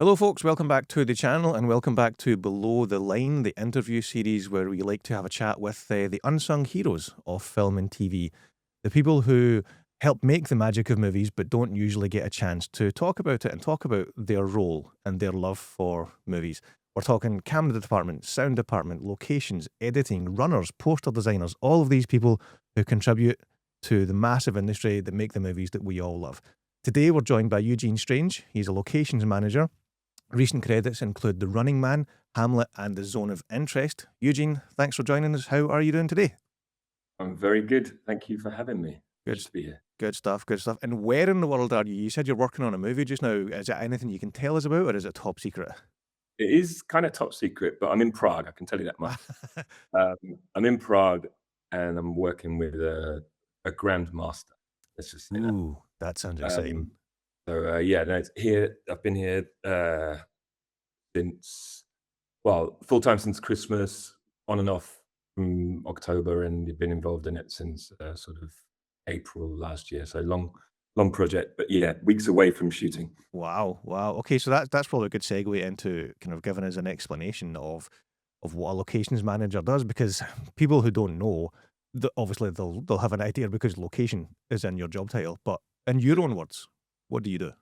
Hello, folks. Welcome back to the channel and welcome back to Below the Line, the interview series where we like to have a chat with the unsung heroes of film and TV, the people who help make the magic of movies but don't usually get a chance to talk about it and talk about their role and their love for movies. We're talking camera department, sound department, locations, editing, runners, poster designers, all of these people who contribute to the massive industry that make the movies that we all love. Today, we're joined by Eugene Strange. He's a locations manager. Recent credits include The Running Man, Hamlet, and The Zone of Interest. Eugene, thanks for joining us. How are you doing today? I'm very good. Thank you for having me. Good, Pleasure to be here. good stuff, good stuff. And where in the world are you? You said you're working on a movie just now. Is it anything you can tell us about, or is it top secret? It is kind of top secret, but I'm in Prague. I can tell you that much. Um, I'm in Prague, and I'm working with a grandmaster. Let's just say that. Ooh, that sounds exciting. Um, yeah, no, it's here. I've been here since full time since Christmas, on and off from October, and you've been involved in it since sort of April last year. So long project, but yeah, weeks away from shooting. Wow, wow. Okay, so that's probably a good segue into kind of giving us an explanation of what a locations manager does, because people who don't know, obviously they'll have an idea because location is in your job title. But in your own words, what do you do?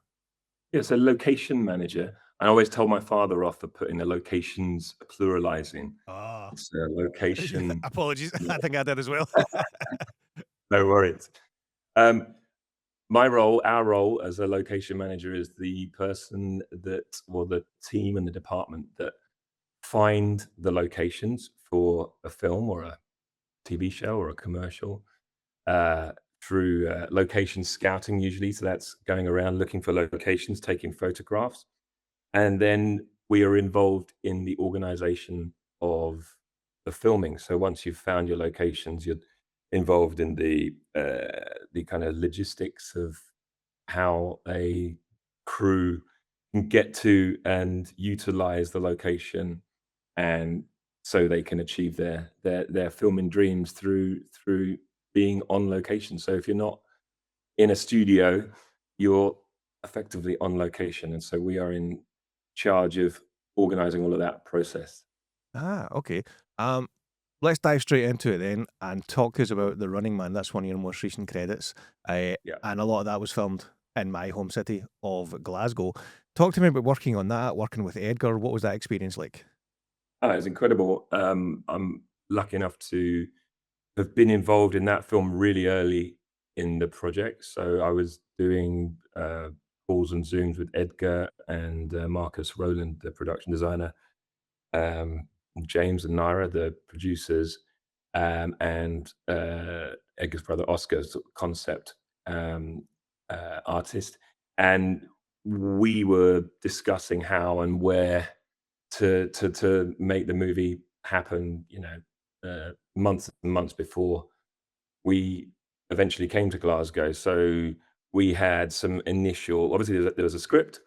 Yeah, so location manager. I always tell my father off for putting the locations pluralizing. Ah. It's a location. Apologies. Yeah, I think I did as well. no worries. Um, my role, our role as a location manager is the person that, or the team and the department that find the locations for a film or a TV show or a commercial uh, through location scouting, usually. So that's going around looking for locations, taking photographs. And then we are involved in the organization of the filming. So once you've found your locations, you're involved in the kind of logistics of how a crew can get to and utilize the location, and so they can achieve their filming dreams through being on location. So if you're not in a studio, you're effectively on location, and so we are in charge of organizing all of that process. Ah, okay. Um, let's dive straight into it then and talk to us about The Running Man. That's one of your most recent credits. Yeah. And a lot of that was filmed in my home city of Glasgow. Talk to me about working on that, working with Edgar. What was that experience like? Oh, it's incredible. I'm lucky enough to have been involved in that film really early in the project. So I was doing calls and Zooms with Edgar and Marcus Rowland, the production designer, um, James and Naira, the producers, and Edgar's brother Oscar's concept artist. And we were discussing how and where to make the movie happen, months and months before we eventually came to Glasgow. So we had some initial, obviously there was a script,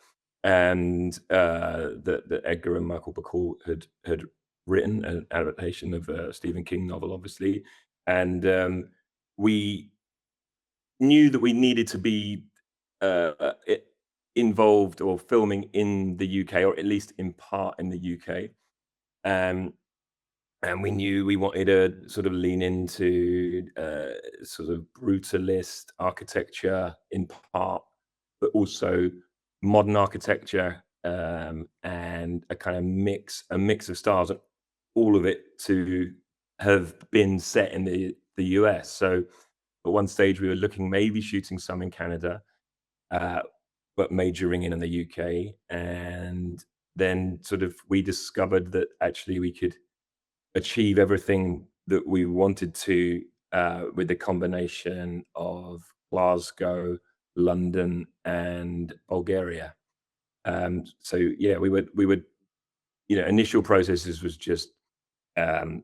and that Edgar and Michael Bacall had written, an adaptation of a Stephen King novel, obviously, and we knew that we needed to be involved or filming in the UK, or at least in part in the UK. Um, and we knew we wanted to sort of lean into sort of brutalist architecture in part, but also modern architecture, and a mix of styles, and all of it to have been set in the US. So at one stage we were looking maybe shooting some in Canada, uh, but majoring in the UK, and then sort of we discovered that actually we could achieve everything that we wanted to with the combination of Glasgow, London, and Bulgaria. So yeah, we would initial processes was just um,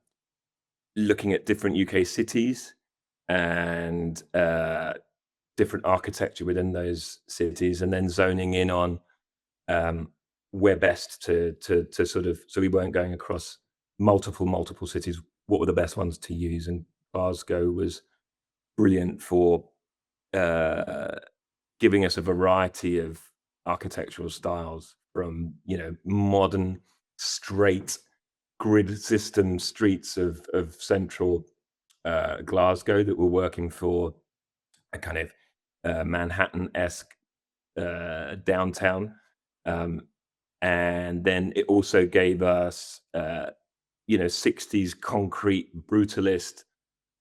looking at different UK cities and different architecture within those cities, and then zoning in on um, where best to sort of, so we weren't going across multiple cities. What were the best ones to use? And Glasgow was brilliant for uh, giving us a variety of architectural styles from, modern straight grid system streets of central Glasgow that were working for a kind of Manhattan-esque downtown. Um, and then it also gave us, 60s concrete brutalist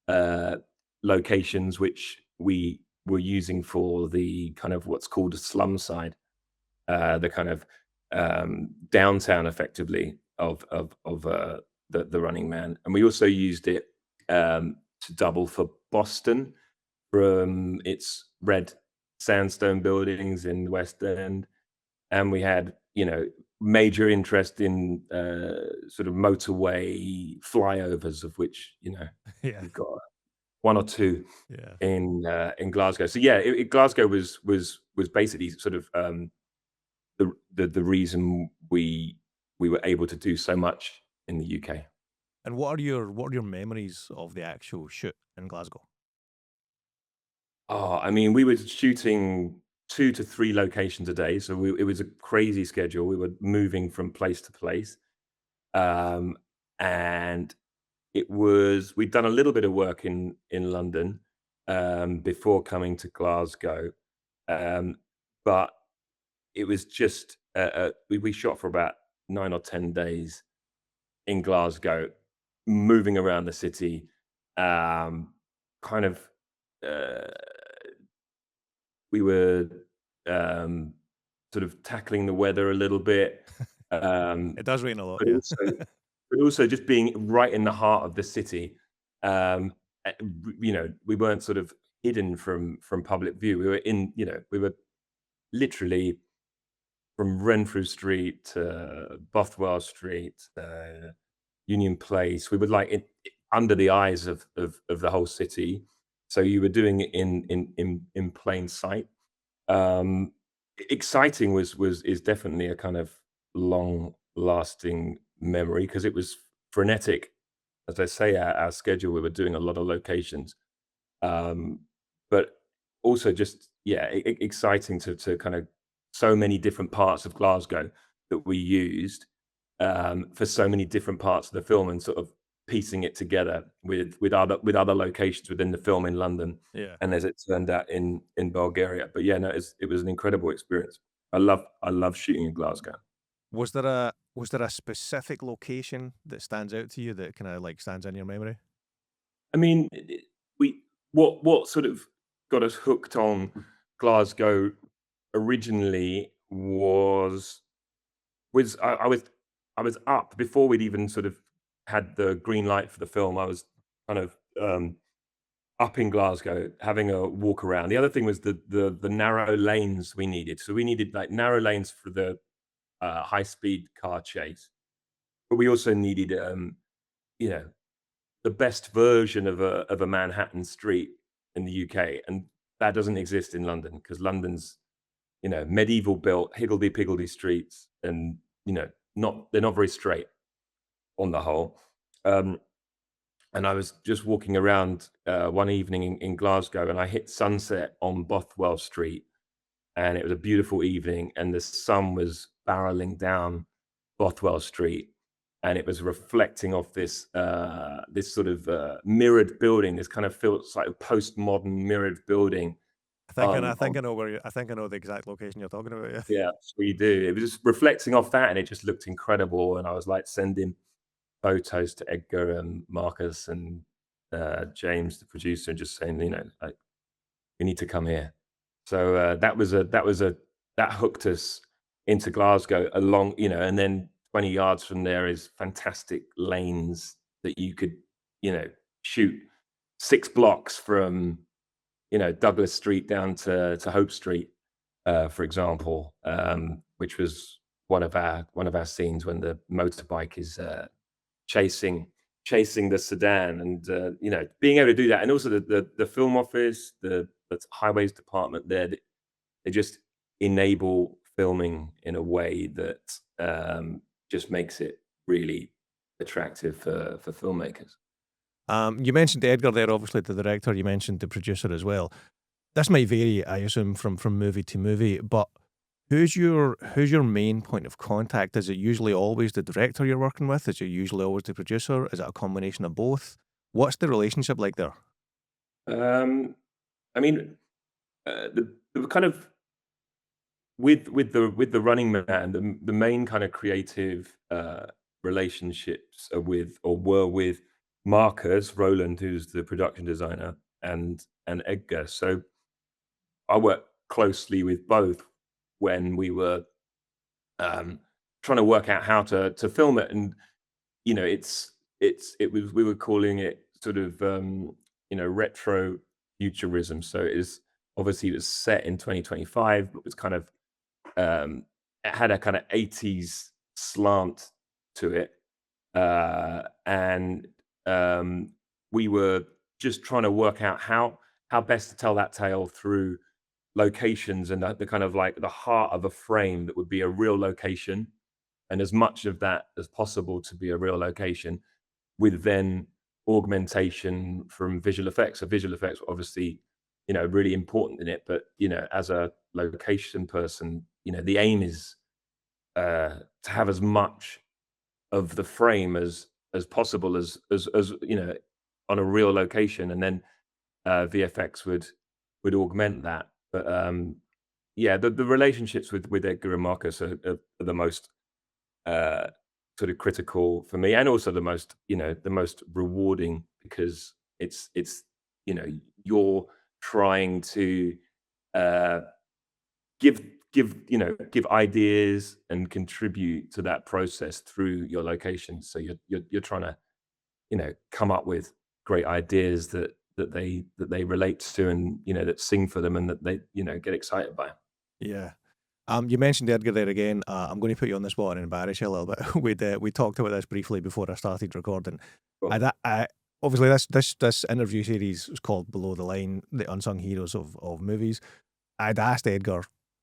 uh, locations, which we were using for the kind of what's called a slum side, the kind of downtown, effectively, of the Running Man, and we also used it to double for Boston from its red sandstone buildings in the West End, and we had major interest in sort of motorway flyovers, of which Yeah. we've got one or two Yeah. in Glasgow. So yeah, Glasgow was basically sort of the reason we were able to do so much in the UK. And what are your memories of the actual shoot in Glasgow? Oh, I mean, we were shooting 2 to 3 locations a day, so it was a crazy schedule. We were moving from place to place, um, and we'd done a little bit of work in London before coming to Glasgow, um, but it was just we shot for about 9 or 10 days in Glasgow, moving around the city, kind of. Uh, we were sort of tackling the weather a little bit, um, It does rain a lot, but yeah. also but also just being right in the heart of the city. Um, we weren't sort of hidden from public view. We were we were literally from Renfrew Street to Bothwell Street, Union Place. We were like under the eyes of the whole city. So you were doing it in plain sight. Um, Exciting is definitely a kind of long lasting memory because it was frenetic. As I say, our schedule, we were doing a lot of locations, um, but also just yeah, exciting to kind of so many different parts of Glasgow that we used for so many different parts of the film, and sort of piecing it together with other locations within the film in London, Yeah. and as it turned out in Bulgaria. But yeah, no, it was an incredible experience. I love shooting in Glasgow. Was there a specific location that stands out to you that kinda, like, stands in your memory? I mean, we what sort of got us hooked on Glasgow originally was I was up before we'd even sort of had the green light for the film. I was kind of up in Glasgow having a walk around. The other thing was the narrow lanes we needed. So we needed like narrow lanes for the high speed car chase, but we also needed you know the best version of a Manhattan street in the UK, and that doesn't exist in London because London's medieval built higgledy piggledy streets, and they're not very straight on the whole. Um, and I was just walking around one evening in Glasgow, and I hit sunset on Bothwell Street, and it was a beautiful evening, and the sun was barreling down Bothwell Street, and it was reflecting off this sort of mirrored building. This kind of feels like a postmodern mirrored building. I think On I know where you I think I know the exact location you're talking about, yeah. Yeah, that's what you do. It was just reflecting off that, and it just looked incredible. And I was like sending photos to Edgar and Marcus and James, the producer, and just saying, like, we need to come here. So that hooked us into Glasgow along, and then 20 yards from there is fantastic lanes that you could, shoot 6 blocks from, Douglas Street down to Hope Street, for example, which was one of our scenes when the motorbike is chasing chasing the sedan, and being able to do that, and also the film office, the highways department there, they just enable filming in a way that just makes it really attractive for filmmakers. You mentioned Edgar there, obviously the director, you mentioned the producer as well. This might vary, I assume, from movie to movie, but Who's your main point of contact? Is it usually always the director you're working with? Is it usually always the producer? Is it a combination of both? What's the relationship like there? Um, I mean, the kind of with the Running Man, the main kind of creative relationships are with or were with Marcus Roland, who's the production designer, and Edgar. So I worked closely with both when we were um, trying to work out how to film it. And it was we were calling it sort of retro futurism. So it was set in 2025, but was kind of it had a kind of 80s slant to it. And we were just trying to work out how best to tell that tale through locations and the kind of like the heart of a frame that would be a real location, and as much of that as possible to be a real location, with then augmentation from visual effects. So visual effects were obviously, really important in it. But as a location person, the aim is to have as much of the frame as possible as on a real location, and then VFX would augment that. But yeah, the relationships with Edgar and Marcus are the most uh, sort of critical for me, and also the most rewarding, because it's you know you're trying to uh, give give ideas and contribute to that process through your location. So you're trying to come up with great ideas that they relate to, and that sing for them, and that they get excited by. Yeah. You mentioned Edgar there again. I'm going to put you on the spot and embarrass you a little bit. We talked about this briefly before I started recording. Cool. I obviously this interview series is called Below the Line: The Unsung Heroes of Movies. I'd asked Edgar,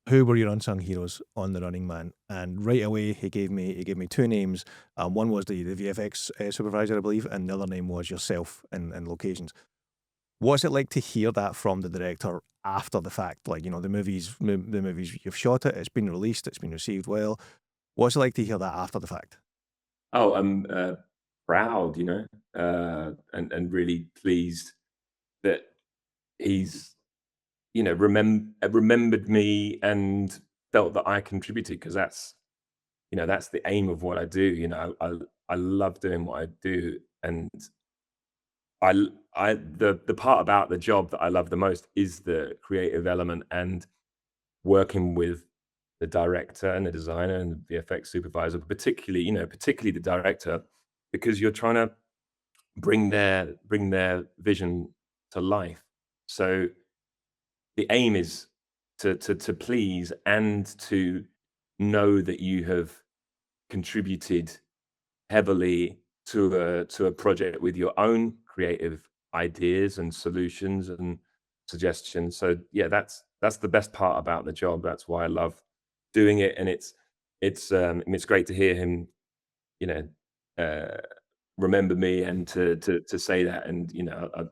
who were your unsung heroes on The Running Man, and right away he gave me two names. One was the VFX supervisor, I believe, and the other name was yourself in locations. What's it like to hear that from the director after the fact? Like, the movies you've shot it, it's been released, it's been received well. What's it like to hear that after the fact? Oh, I'm proud, and really pleased that he's remembered me and felt that I contributed, because that's the aim of what I do. I love doing what I do, and the part about the job that I love the most is the creative element, and working with the director and the designer and the VFX supervisor, particularly the director, because you're trying to bring their vision to life. So the aim is to please, and to know that you have contributed heavily to a project with your own creative ideas and solutions and suggestions. So yeah, that's the best part about the job. That's why I love doing it, and it's great to hear him, you know, uh, remember me, and to say that, and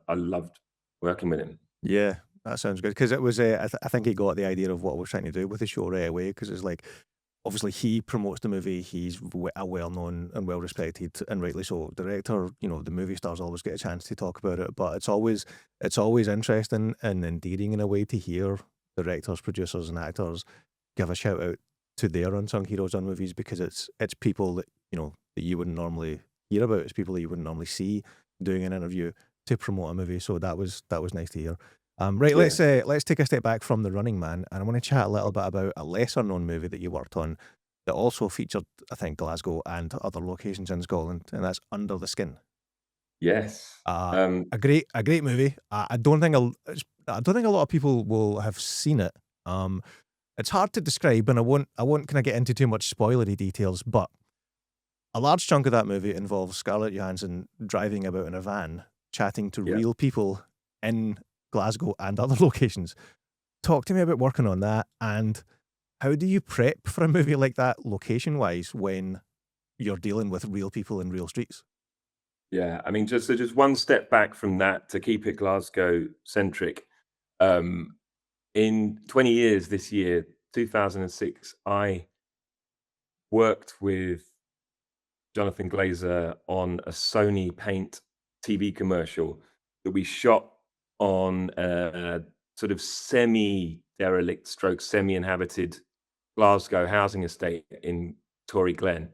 I loved working with him. Yeah, that sounds good because it was. I think he got the idea of what we're trying to do with the show right away because it's like obviously he promotes the movie. He's a well-known and well-respected, and rightly so, director. The movie stars always get a chance to talk about it, but it's always interesting and endearing in a way to hear directors, producers, and actors give a shout out to their unsung heroes on movies because it's people that that you wouldn't normally hear about. It's people that you wouldn't normally see doing an interview to promote a movie. So that was nice to hear. Right, Yeah. let's take a step back from The Running Man, and I want to chat a little bit about a lesser known movie that you worked on that also featured, I think, Glasgow and other locations in Scotland, and that's Under the Skin. Yes. Uh, a great movie. I don't think a lot of people will have seen it. Um, it's hard to describe, and I won't kind of get into too much spoilery details, but a large chunk of that movie involves Scarlett Johansson driving about in a van, chatting to Yeah. real people in Glasgow and other locations. Talk to me about working on that, and how do you prep for a movie like that location-wise when you're dealing with real people in real streets? Yeah, I mean, just one step back from that, to keep it Glasgow centric. Um, in 20 years this year, 2006, I worked with Jonathan Glazer on a Sony Paint TV commercial that we shot on a sort of semi-derelict stroke semi-inhabited Glasgow housing estate in Tory Glen.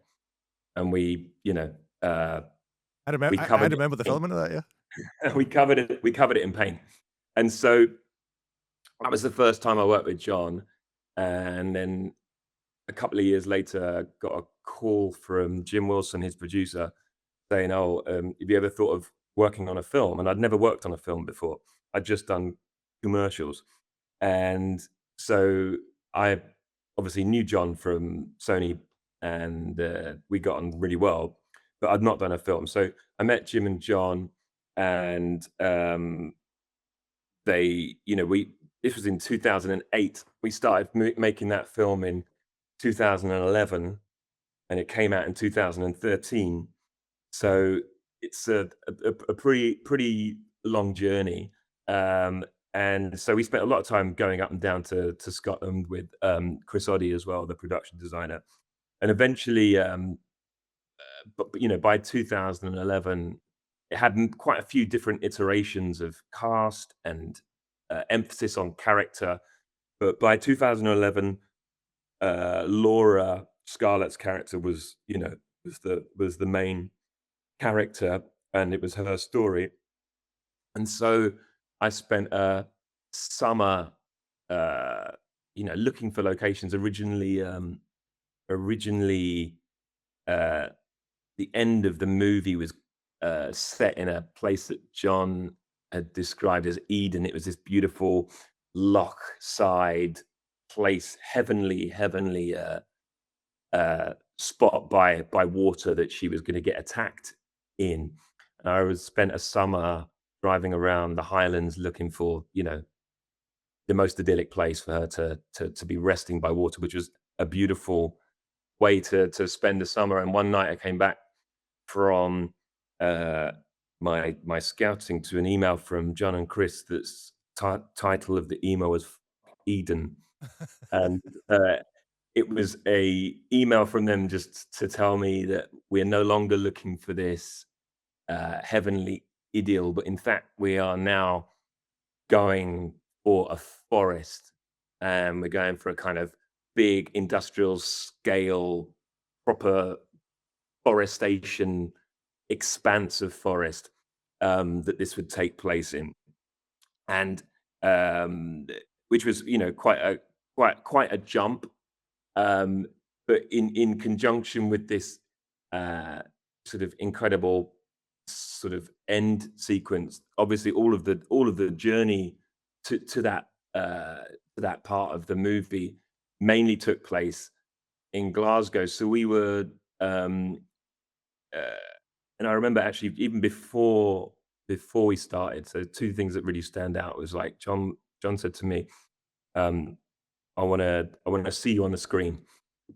And we, we I covered it remember the in filming of that, yeah. paint. We covered it in paint. And so that was the first time I worked with John. And then a couple of years later, got a call from Jim Wilson, his producer, saying, "Oh, have you ever thought of working on a film?" And I'd never worked on a film before. I'd just done commercials. And so I obviously knew John from Sony, and we got on really well, but I'd not done a film. So I met Jim and John, and we this was in 2008. We started making that film in 2011, and it came out in 2013. Wow. So it's a pretty long journey. And so we spent a lot of time going up and down to Scotland with Chris Oddy as well, the production designer. And eventually, by 2011, it had quite a few different iterations of cast and emphasis on character. But by 2011, Laura Scarlett's character was the main character, and it was her story. And so I spent a summer, looking for locations. Originally, uh, the end of the movie was set in a place that John had described as Eden. It was this beautiful loch side place, heavenly spot by water that she was going to get attacked in. And I was spent a summer driving around the Highlands looking for, the most idyllic place for her to be resting by water, which was a beautiful way to spend the summer. And one night I came back from uh, my scouting to an email from John and Chris. That's title of the email was Eden, and it was a email from them just to tell me that we're no longer looking for this heavenly idyll, but in fact we are now going for a forest, and we're going for a kind of big industrial scale, proper forestation, expanse of forest that this would take place in, and which was quite a jump, but in conjunction with this sort of incredible sort of end sequence, obviously all of the journey to that part of the movie mainly took place in Glasgow. So we were, uh, and I remember actually even before we started. So two things that really stand out was like John said to me, um, "I wanna see you on the screen."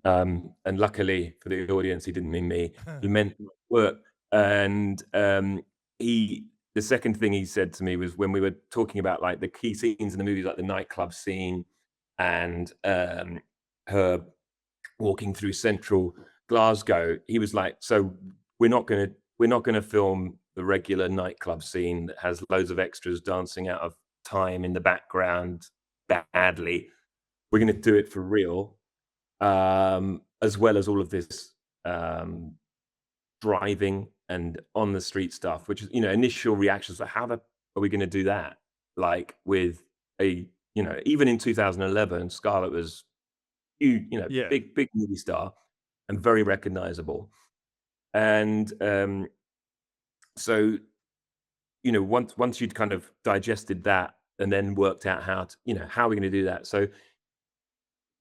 And luckily for the audience, he didn't mean me. He meant work. And the second thing he said to me was when we were talking about like the key scenes in the movie, like the nightclub scene and her walking through central Glasgow. He was like, "So we're not gonna film the regular nightclub scene that has loads of extras dancing out of time in the background badly. We're gonna do it for real." As well as all of this um, driving and on the street stuff, which is, initial reactions like, how are we going to do that? Like with even in 2011, Scarlett was, Yeah. big movie star and very recognizable. And so, once you'd kind of digested that and then worked out how are we going to do that? So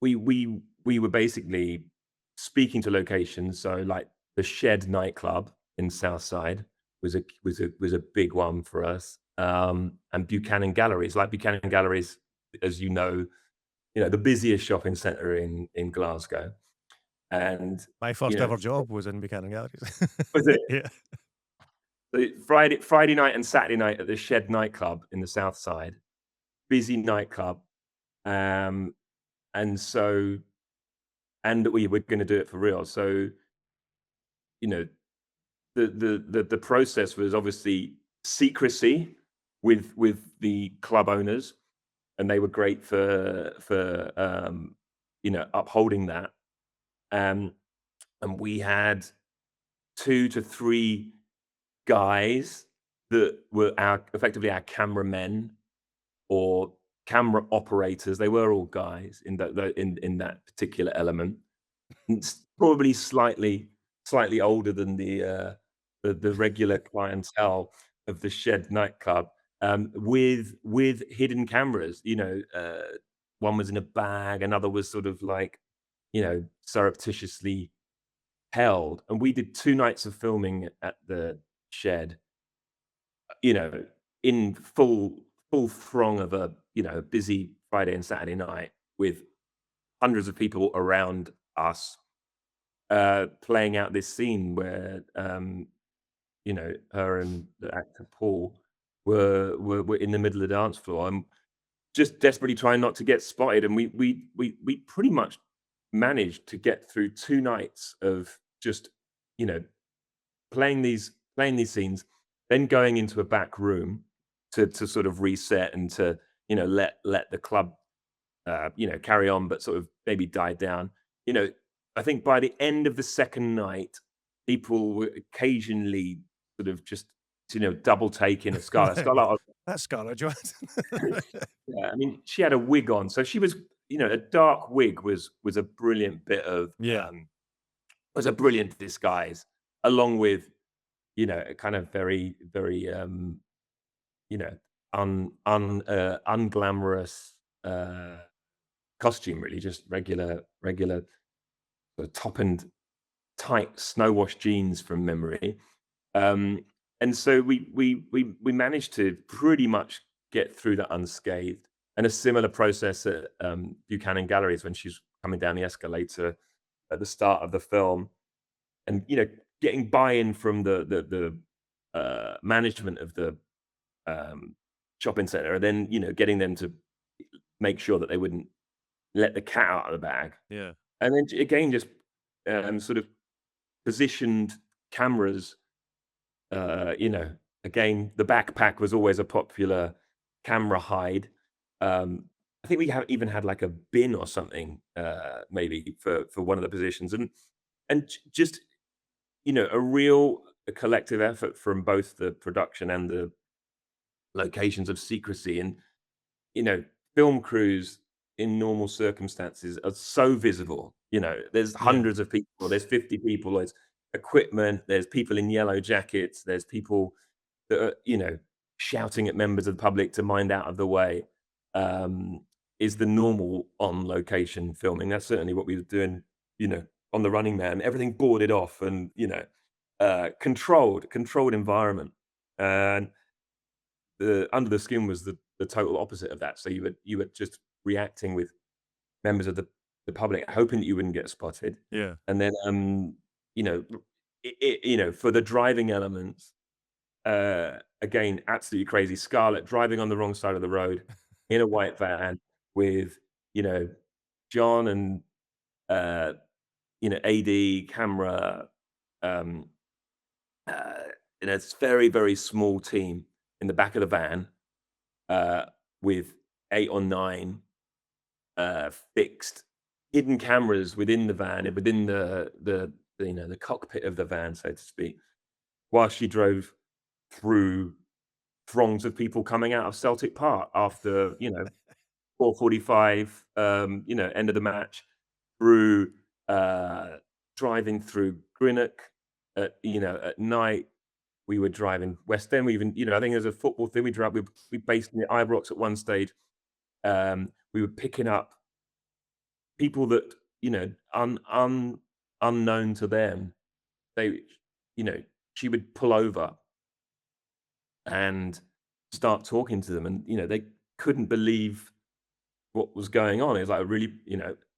we were basically speaking to locations. So like the Shed nightclub in Southside was a big one for us. And Buchanan Galleries, like Buchanan Galleries, as the busiest shopping center in Glasgow. And My you first know, ever job was in Buchanan Galleries. was it Yeah. Friday night and Saturday night at the Shed nightclub in the South Side, busy nightclub. Um, and so and that we were going to do it for real. So you know, the process was obviously secrecy with the club owners, and they were great for upholding that. Um, and we had 2 to 3 guys that were effectively our cameramen or camera operators. They were all guys in in that particular element. It's probably slightly older than the regular clientele of the Shed nightclub, with hidden cameras. One was in a bag, another was sort of like, surreptitiously held, and we did 2 nights of filming at the Shed, you know, in full throng of a, busy Friday and Saturday night with hundreds of people around us, playing out this scene where, her and the actor Paul were in the middle of the dance floor and just desperately trying not to get spotted. And we pretty much managed to get through 2 nights of just, you know, playing these scenes, then going into a back room to sort of reset and to, let the club carry on, but sort of maybe die down. You know, I think by the end of the second night, people were occasionally sort of just, double taking a Scarlett. Scarlett, That's Scarlett Johansson. yeah, I mean, she had a wig on, so she was, a dark wig was a brilliant bit of, Yeah. was a brilliant disguise, along with, a kind of very, very, you know, unglamorous uh, costume, really, just regular sort of top and tight snow wash jeans from memory. Um, and so we managed to pretty much get through that unscathed. And a similar process at Buchanan Galleries when she's coming down the escalator at the start of the film, and getting buy-in from the management of the um, shopping center, and then getting them to make sure that they wouldn't let the cat out of the bag. Yeah. And then again, just sort of positioned cameras. Again, the backpack was always a popular camera hide. I think we have even had like a bin or something, maybe for one of the positions, and just a collective effort from both the production and the locations of secrecy. And you know, film crews in normal circumstances are so visible. There's Yeah. hundreds of people, there's 50 people, there's equipment, there's people in yellow jackets, there's people that are, shouting at members of the public to mind out of the way. Um, is the normal on location filming. That's certainly what we were doing, on the Running Man. Everything boarded off and, controlled environment. And the Under the Skin was the total opposite of that. So you were just reacting with members of the public, hoping that you wouldn't get spotted. Yeah. And then, you know, for the driving elements, again, absolutely crazy. Scarlett driving on the wrong side of the road in a white van with, you know, John and, uh, AD, camera, um, uh, in a very, very small team in the back of the van, uh, with 8 or 9, fixed hidden cameras within the van, within the cockpit of the van, so to speak, while she drove through throngs of people coming out of Celtic Park after, 4:45, end of the match, through, driving through Greenock at night. We were driving West End. We even, I think there's a football thing we drove. We based in the Ibrox at one stage. We were picking up people that, unknown to them. They, you know, she would pull over and start talking to them, and they couldn't believe what was going on. It was like a really,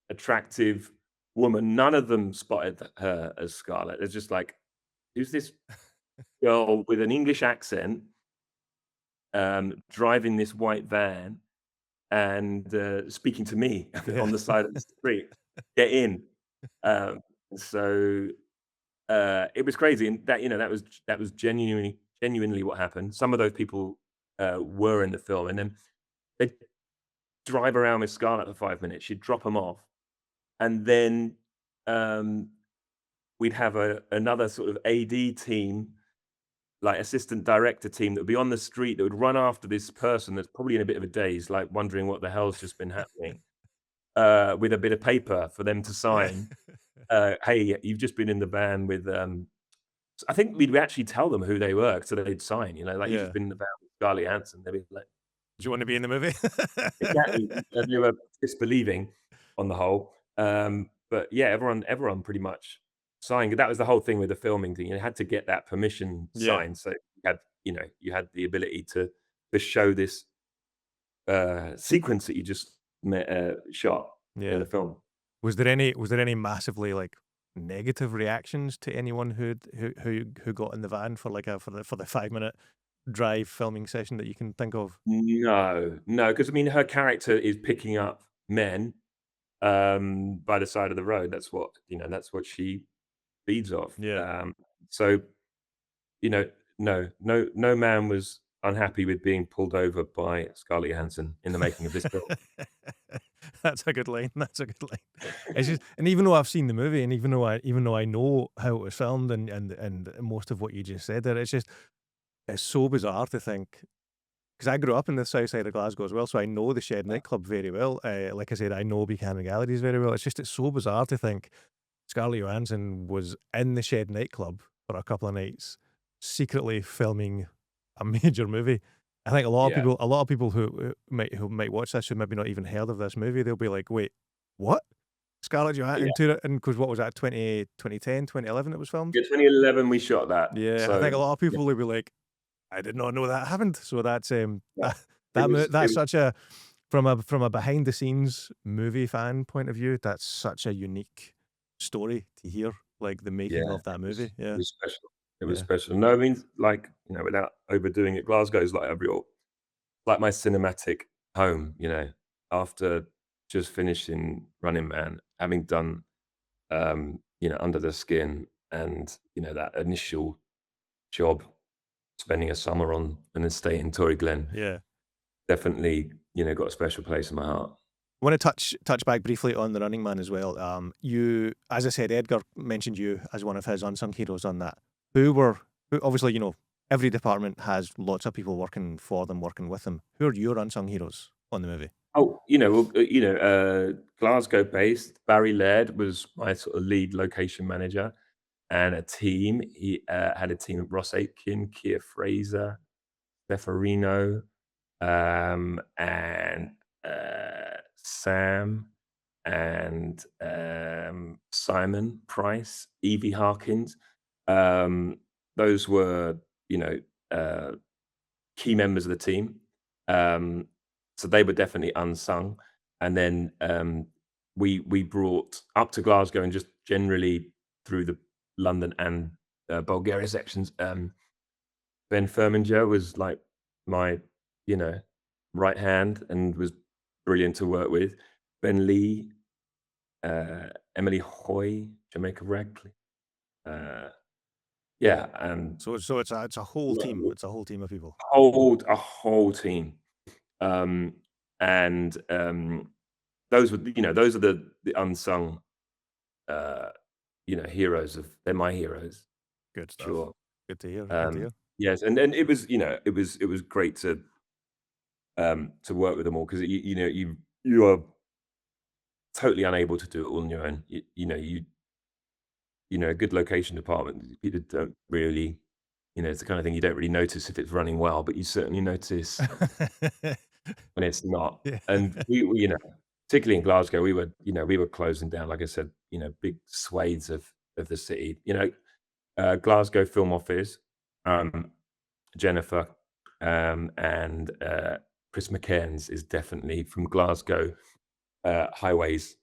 attractive woman. None of them spotted her as Scarlett. It's just like, who's this girl with an English accent, driving this white van? and speaking to me Yeah. on the side of the street, "Get in." Um, so it was crazy, and that that was genuinely what happened. Some of those people were in the film, and then they'd drive around with Scarlett for 5 minutes. She'd drop them off, and then um, we'd have another sort of AD team, like assistant director team, that would be on the street that would run after this person that's probably in a bit of a daze, like wondering what the hell's just been happening, with a bit of paper for them to Yeah. sign. Hey, you've just been in the van with I think we'd actually tell them who they were so that they'd sign, like, "You've just Yeah. been in the van with Scarlett Johansson." They'd be like, Do you want to be in the movie? exactly, they were disbelieving on the whole. But yeah, everyone pretty much signed. That was the whole thing with the filming thing. You had to get that permission Yeah. signed, so you had the ability to show this, sequence that you just shot in Yeah. the film. Was there any massively like negative reactions to anyone who got in the van for like for the 5 minute drive filming session that you can think of? No, no, because I mean, her character is picking up men, by the side of the road. That's what she feeds off. Yeah. So, you know, no man was unhappy with being pulled over by Scarlett Johansson in the making of this film. That's a good line. That's a good line. It's just, and even though I've seen the movie, and even though I know how it was filmed, and most of what you just said there, it's so bizarre to think, because I grew up in the south side of Glasgow as well, so I know the Shed nightclub very well. Like I said, I know Buchanan Galleries very well. It's so bizarre to think Scarlett Johansson was in the Shed nightclub for a couple of nights, secretly filming a major movie. I think Yeah, a lot of people who might watch this who maybe not even heard of this movie, they'll be like, "Wait, what? Scarlett yeah. Johansson?" And because what was that, 2010, 2011 it was filmed? Yeah, 2011 we shot that. Yeah, I So, think a lot of yeah, people will be like, "I did not know that happened." So that's yeah. It that's was such a, from a behind the scenes movie fan point of view, that's such a unique story to hear, like the yeah, making of that it movie. Yeah, was special. It was yeah, special. No, I mean, like, without overdoing it, Glasgow's like a real like my cinematic home, after just finishing Running Man, having done, Under the Skin and, that initial job, spending a summer on an estate in Tory Glen, yeah. definitely, got a special place in my heart. I want to touch back briefly on The Running Man as well. You, as I said, Edgar mentioned you as one of his unsung heroes on that. Who obviously, every department has lots of people working for them, working with them. Who are your unsung heroes on the movie? Oh, Glasgow-based, Barry Laird was my sort of lead location manager, and a team. He had a team of Ross Aitken, Kia Fraser, Stefarino, and Sam, and Simon Price, Evie Harkins. Um, those were, you know, uh, key members of the team. Um, so they were definitely unsung. And then we brought up to Glasgow and just generally through the London and Bulgaria sections. Ben Firminger was like my, you know, right hand and was brilliant to work with. Ben Lee, Emily Hoy, Jamaica Radcliffe. Uh, yeah, and So it's a whole team. It's a whole team of people. a whole team. Um, and those are the unsung uh, heroes of they're my heroes, Good stuff. sure. Good to hear. Good to Um, hear. yes, and it was it was great to work with them all because you are totally unable to do it all on your own. A good location department, people don't really, it's the kind of thing you don't really notice if it's running well, but you certainly notice when it's not. Yeah. And particularly in Glasgow, we were closing down, like I said, big swathes of the city. Glasgow Film Office, um, Jennifer, and Chris McCairns is definitely from Glasgow Highways.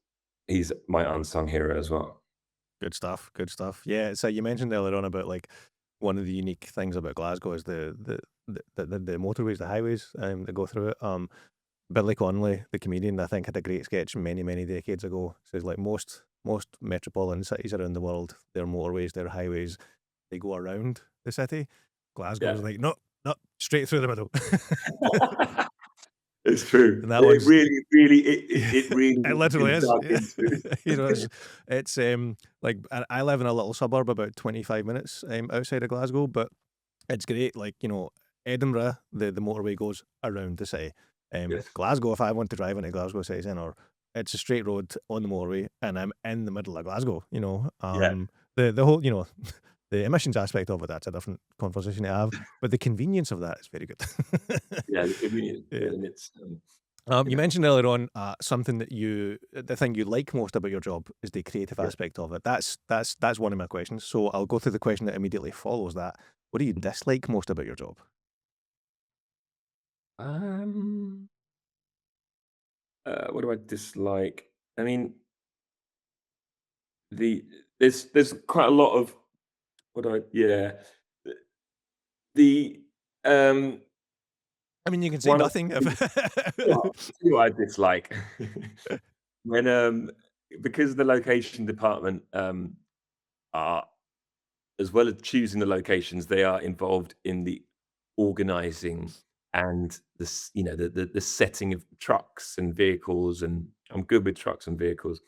He's my unsung hero as well. Good stuff. Good stuff. Yeah. So you mentioned earlier on about like one of the unique things about Glasgow is the motorways, the highways that go through it. Billy Connolly, the comedian, I think had a great sketch many, many decades ago. Says like most metropolitan cities around the world, their motorways, their highways, they go around the city. Glasgow Yeah. is like, no, no, straight through the middle. It's true. And that It one's really it really it literally been is. dug Yeah. into. You know, it's like I live in a little suburb about 25 minutes outside of Glasgow, but it's great. Like, you know, Edinburgh, the motorway goes around the city. Yes. Glasgow, if I want to drive into Glasgow city centre, it's a straight road on the motorway, and I'm in the middle of Glasgow. You know, Yeah. the whole, you know, the emissions aspect of it, that's a different conversation to have, but the convenience of that is very good. Yeah, the convenience Yeah. and it's, you You know, mentioned earlier on something that the thing you like most about your job is the creative yeah. aspect of it. That's one of my questions. So I'll go through the question that immediately follows that. What do you dislike most about your job? Um, what do I dislike? I mean, the there's quite a lot of what do I yeah. The, um, I mean, you can say one of nothing. the tell you what I dislike. When, because the location department, are as well as choosing the locations, they are involved in the organizing and the setting of trucks and vehicles, and I'm good with trucks and vehicles.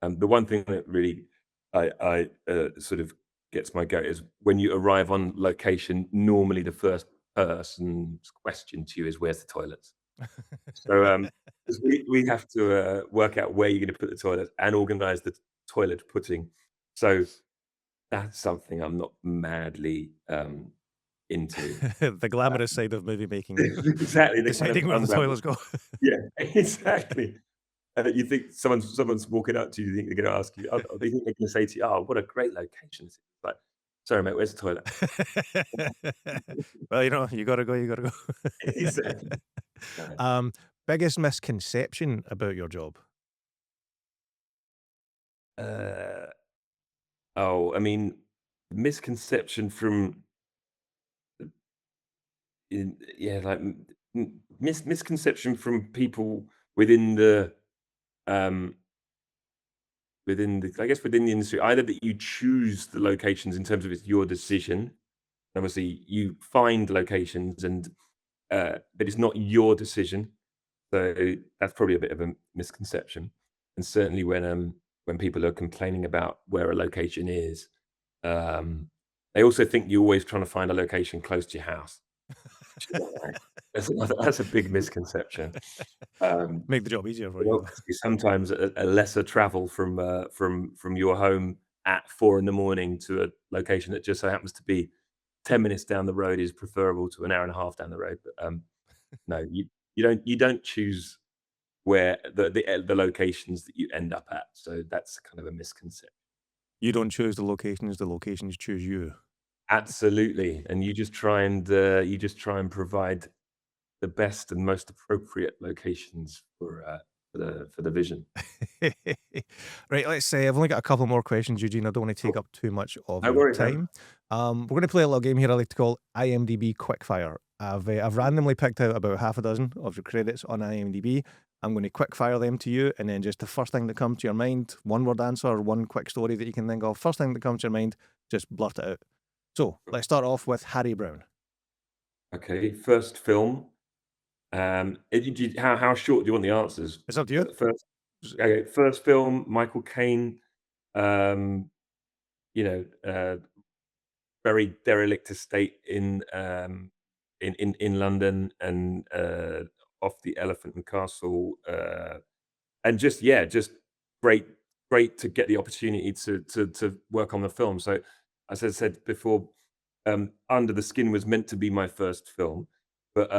The one thing that really sort of gets my goat is when you arrive on location, normally the first person's question to you is, "Where's the toilets?" So, 'cause we have to, work out where you're gonna put the toilets and organize the toilet putting. So that's something I'm not madly, into. The Uh, glamorous side of movie making, exactly, the kind of deciding where the unglamorous. toilets go. Yeah, exactly. You think someone's walking up to you, you think they're gonna ask you, they think they're gonna say to you, "Oh, what a great location this is." Like, "Sorry, mate, where's the toilet?" Well, you know, you gotta go, you gotta go. Exactly. No. um, Biggest misconception about your job? Uh, I mean, misconception from in yeah, like, misconception from people within the, um I guess within the industry, either that you choose the locations in terms of it's your decision. Obviously, you find locations but it's not your decision. So that's probably a bit of a misconception. And certainly when people are complaining about where a location is, um, they also think you're always trying to find a location close to your house. Which is not right. That's a big misconception. Um, Make the job easier for but you. obviously, sometimes a lesser travel from your home at 4 in the morning to a location that just so happens to be 10 minutes down the road is preferable to an hour and a half down the road. But, no, you don't choose where the locations that you end up at. So that's kind of a misconception. You don't choose the locations choose you. Absolutely, and you just try and provide the best and most appropriate locations for the vision. Right, let's say I've only got a couple more questions, Eugene. I don't want to take Cool. up too much of No your worries, man. time. We're going to play a little game here I like to call IMDb Quickfire. I've randomly picked out about half a dozen of your credits on IMDb. I'm going to quickfire them to you, and then just the first thing that comes to your mind, one word answer, one quick story that you can think of. First thing that comes to your mind, just blurt it out. So let's start off with Harry Brown. Okay, first film. How short do you want the answers? It's up to you. First, okay, first film, Michael Caine. Um, you know, very derelict estate in London and off the Elephant and Castle. And just yeah, just great, great to get the opportunity to work on the film. So, as I said before, Under the Skin was meant to be my first film, but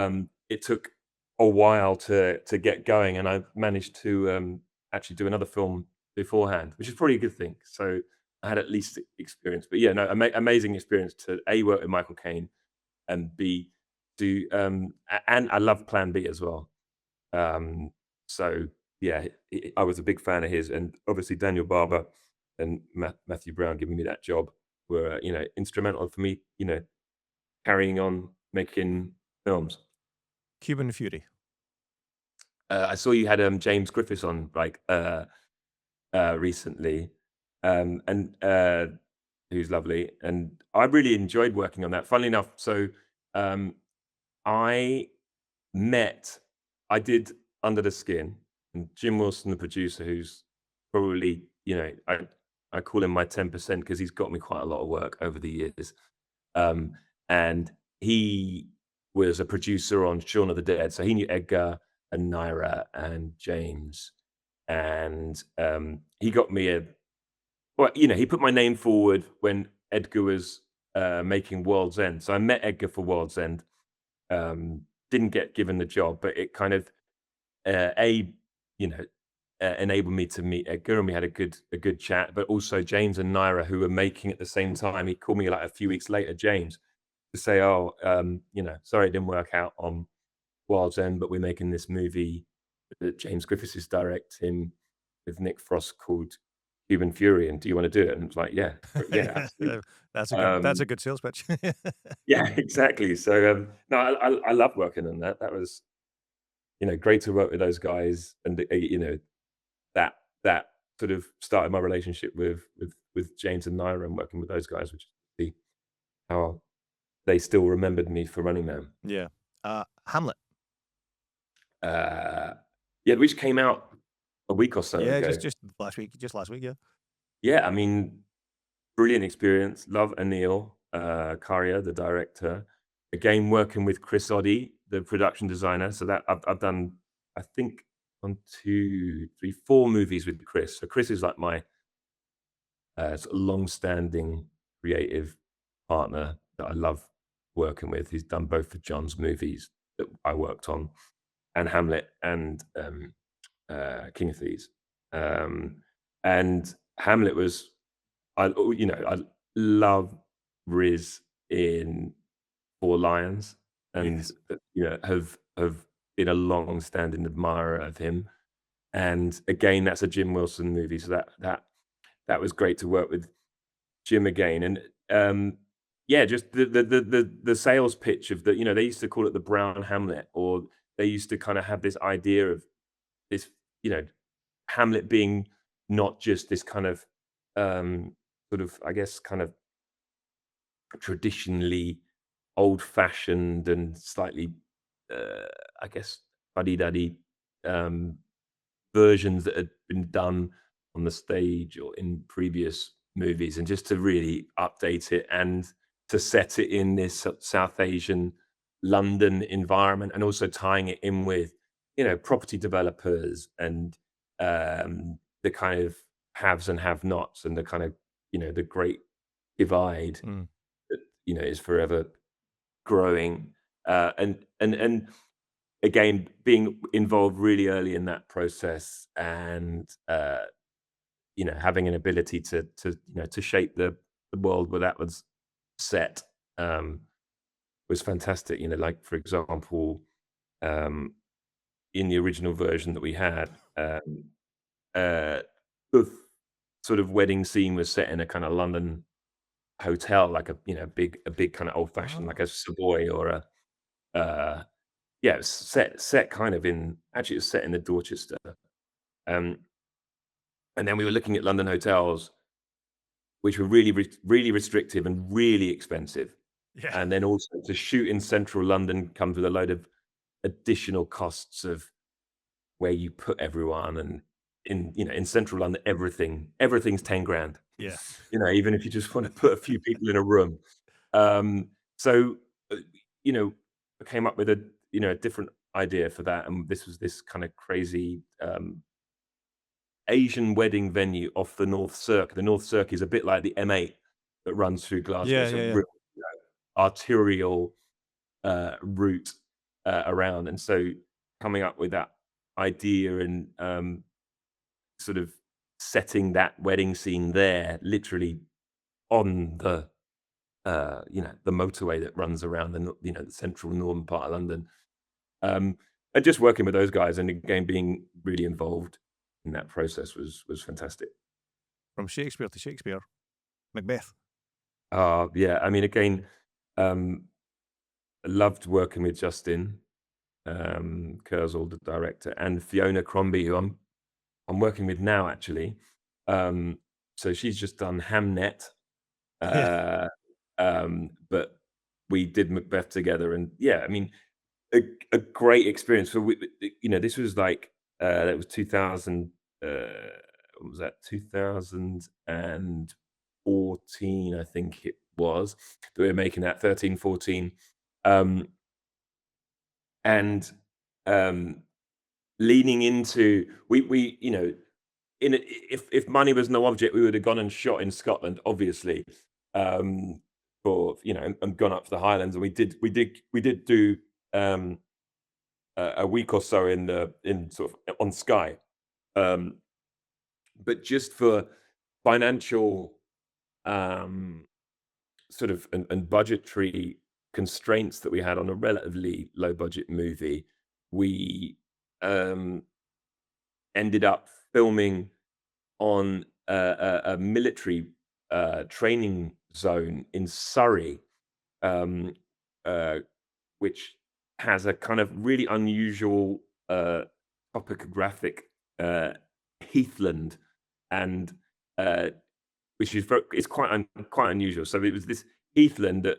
it took a while to get going, and I managed to actually do another film beforehand, which is probably a good thing. So I had at least experience. But yeah, no, amazing experience to A, work with Michael Caine, and B, do and I love Plan B as well. Um, so yeah, I was a big fan of his, and obviously Daniel Barber and Matthew Brown giving me that job were instrumental for me, carrying on making films. Cuban Fury. I saw you had James Griffiths on recently, and who's lovely, and I really enjoyed working on that. Funnily enough, so um, I met, I did Under the Skin, and Jim Wilson, the producer, who's probably, I call him my 10% because he's got me quite a lot of work over the years. Um, and he was a producer on Shaun of the Dead, so he knew Edgar and Naira and James, and he got me he put my name forward when Edgar was making World's End. So I met Edgar for World's End. Didn't get given the job, but it kind of a you know enabled me to meet Edgar, and we had a good chat. But also James and Naira, who were making at the same time, he called me like a few weeks later, James, to say, "Oh, sorry it didn't work out on World's End, but we're making this movie that James Griffiths is directing with Nick Frost called Human Fury, and do you want to do it?" And it's like, "Yeah, yeah, absolutely." That's a Um, good sales pitch. yeah, exactly. So no, I love working on that. That was, great to work with those guys, and that that sort of started my relationship with James and Naira, and working with those guys, which is how they still remembered me for Running Man. Yeah. Hamlet. Uh, yeah, which came out a week or so Yeah, ago. just last week, yeah. Yeah, I mean, brilliant experience. Love Anil Karia, the director. Again, working with Chris Oddy, the production designer. So that I've done, I think, 1, 2, 3, 4 movies with Chris. So Chris is like my sort of long-standing creative partner that I love working with. He's done both of John's movies that I worked on, and Hamlet, and King of Thieves. And Hamlet was, I love Riz in Four Lions, and Yes. have been a long-standing admirer of him. And again, that's a Jim Wilson movie, so that was great to work with Jim again. And yeah, just the sales pitch of they used to call it the Brown Hamlet, or they used to kind of have this idea of this, you know, Hamlet being not just this kind of sort of, I guess, kind of traditionally old-fashioned and slightly, uh, I guess, fuddy-duddy um, versions that had been done on the stage or in previous movies, and just to really update it and to set it in this South Asian London environment, and also tying it in with, property developers and the kind of haves and have-nots, and the kind of, the great divide Mm. that, is forever growing. And again, being involved really early in that process, and having an ability to shape the world where that was set, um, was fantastic. Like, for example, um, in the original version that we had, uh, the sort of wedding scene was set in a kind of London hotel, like a big kind of old fashioned, like Oh. a Savoy or a uh, yeah, it was set kind of in, actually it was set in the Dorchester. Um, and then we were looking at London hotels, which were really restrictive and really expensive. Yeah. And then also to shoot in central London comes with a load of additional costs of where you put everyone, and in central London, everything's 10 grand. Yeah. Even if you just want to put a few people in a room. So, uh, you know, I came up with a different idea for that, and this was this kind of crazy Asian wedding venue off the North Cirque. The North Cirque is a bit like the M8 that runs through Glasgow. Yeah, It's a yeah, yeah. real, arterial route around, and so coming up with that idea, and sort of setting that wedding scene there, literally on the motorway that runs around the central northern part of London. Um, and just working with those guys, and again being really involved in that process was fantastic. From Shakespeare to Shakespeare. Macbeth. Yeah, I mean, again, um, I loved working with Justin. Kurzweil, the director, and Fiona Crombie, who I'm working with now, actually. Um, so she's just done Hamnet, Yeah. uh, but we did Macbeth together, and yeah, I mean, a a great experience. So this was like that was 2000. What was that? 2014, I think it was. That we were making that 13, 14, um, and um, leaning into we if money was no object, we would have gone and shot in Scotland, obviously, um, for and gone up to the Highlands, and we did do um, a week or so in sort of on Sky, um, but just for financial um, sort of and budgetary constraints that we had on a relatively low budget movie, we um, ended up filming on a military training zone in Surrey, um, uh, which has a kind of really unusual topographic uh, heathland, and uh, which is it's quite unusual. So it was this heathland that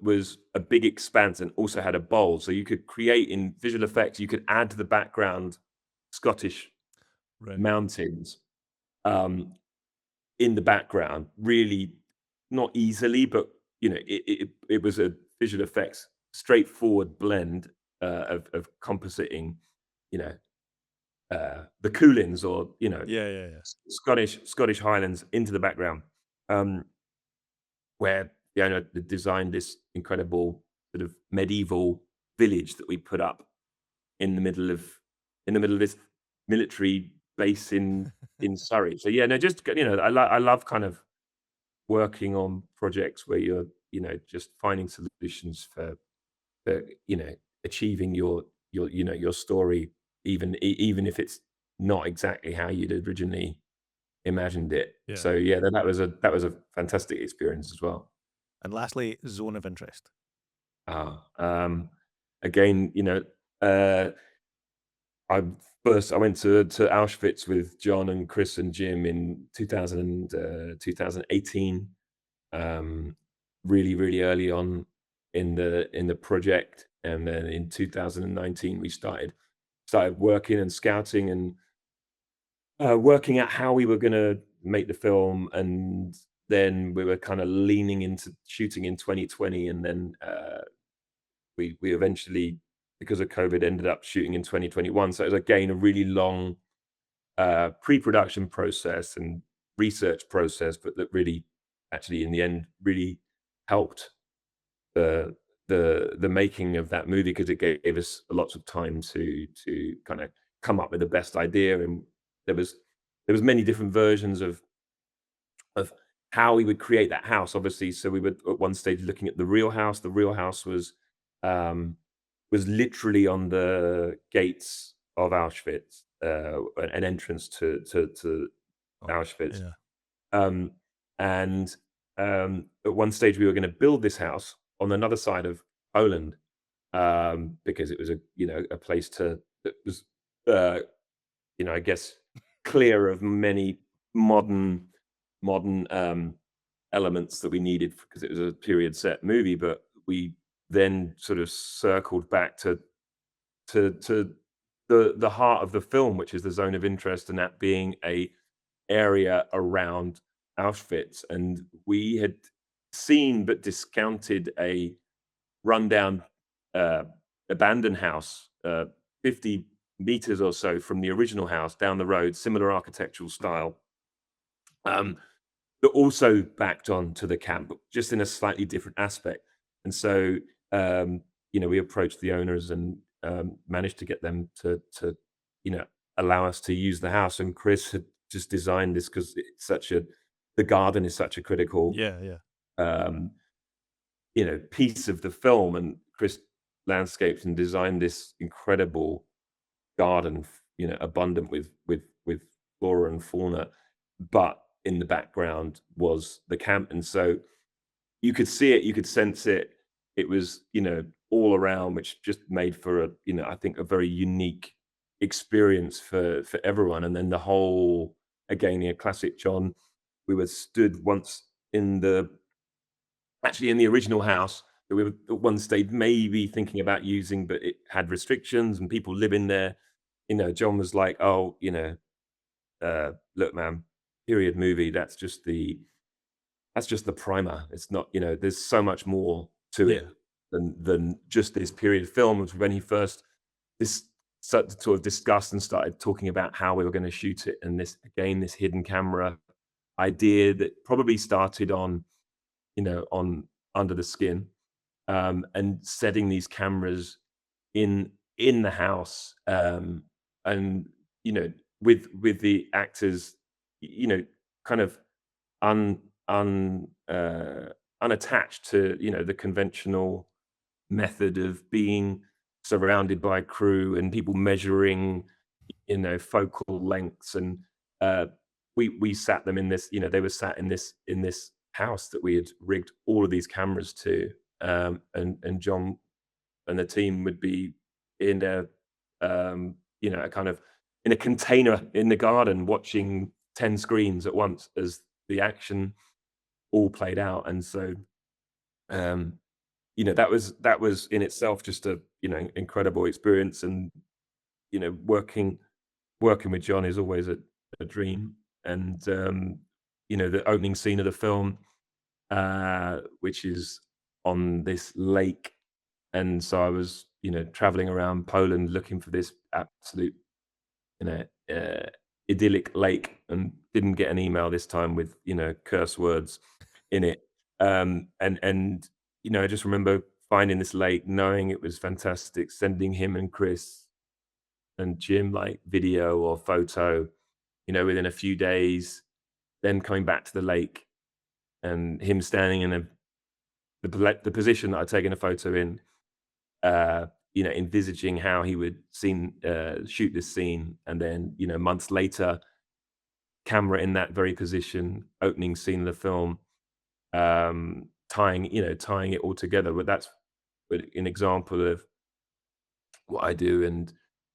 was a big expanse and also had a bowl, so you could create in visual effects. You could add to the background Scottish Right. mountains, um, in the background, really not easily, but it was a visual effects straightforward blend of compositing, you know, the Coolins or Yeah, yeah, yeah. Scottish Highlands into the background, um, where the owner designed this incredible sort of medieval village that we put up in the middle of this military base in Surrey. So yeah, no, just I love kind of working on projects where you're just finding solutions for achieving your story, even if it's not exactly how you'd originally imagined it. Yeah. So yeah, that was a fantastic experience as well. And lastly, zone of interest. Ah, again, uh, I went to Auschwitz with John and Chris and Jim in 2018. um, really, really early on in the project, and then in 2019 we started working and scouting and working out how we were going to make the film, and then we were kind of leaning into shooting in 2020, and then we eventually, because of COVID, ended up shooting in 2021. So it was again a really long pre-production process and research process, but that really, actually, in the end, really helped the making of that movie, because it gave us lots of time to kind of come up with the best idea. And there was many different versions of how we would create that house, obviously. So we were at one stage looking at the real house. The real house um, was literally on the gates of Auschwitz, an entrance to Oh, Auschwitz. yeah. Um, and at one stage, we were going to build this house on another side of Poland, because it was a place that was uh, I guess clear of many modern modern elements that we needed, because it was a period set movie. But we then sort of circled back to the heart of the film, which is the zone of interest, and that being a area around Auschwitz. And we had seen but discounted a rundown, uh, abandoned house, 50 meters or so from the original house down the road, similar architectural style, um, but also backed on to the camp, but just in a slightly different aspect. And so, we approached the owners and managed to get them to allow us to use the house. And Chris had just designed this, because the garden is such a critical Yeah, yeah. um, piece of the film. And Chris landscaped and designed this incredible garden, abundant with flora and fauna, but in the background was the camp. And so you could see it, you could sense it. It was, all around, which just made for a, I think a very unique experience for everyone. And then the whole, again, classic John. We were stood once in the actually in the original house that we were at one stage maybe thinking about using, but it had restrictions and people living there. John was like, "Oh, look, man, period movie. That's just the primer. It's not, there's so much more to Yeah. it than just this period film." Was when he first this sort of discussed and started talking about how we were going to shoot it, and this hidden camera idea that probably started on Under the Skin, and setting these cameras in the house, and you know with the actors, kind of un un unattached to the conventional method of being surrounded by crew and people measuring focal lengths. And uh we sat them in this, they were sat in this house that we had rigged all of these cameras to. And John and the team would be in a kind of in a container in the garden watching 10 screens at once as the action all played out. And so, um, that was in itself just a, incredible experience. And, working with John is always a dream. And, the opening scene of the film, which is on this lake. And so I was, traveling around Poland looking for this absolute, you know, uh, idyllic lake, and didn't get an email this time with, curse words in it. And I just remember finding this lake, knowing it was fantastic, sending him and Chris and Jim like video or photo, within a few days, then coming back to the lake and him standing in the position that I'd taken a photo in, envisaging how he would shoot this scene. And then, months later, camera in that very position, opening scene of the film, tying it all together. But that's an example of what I do, and,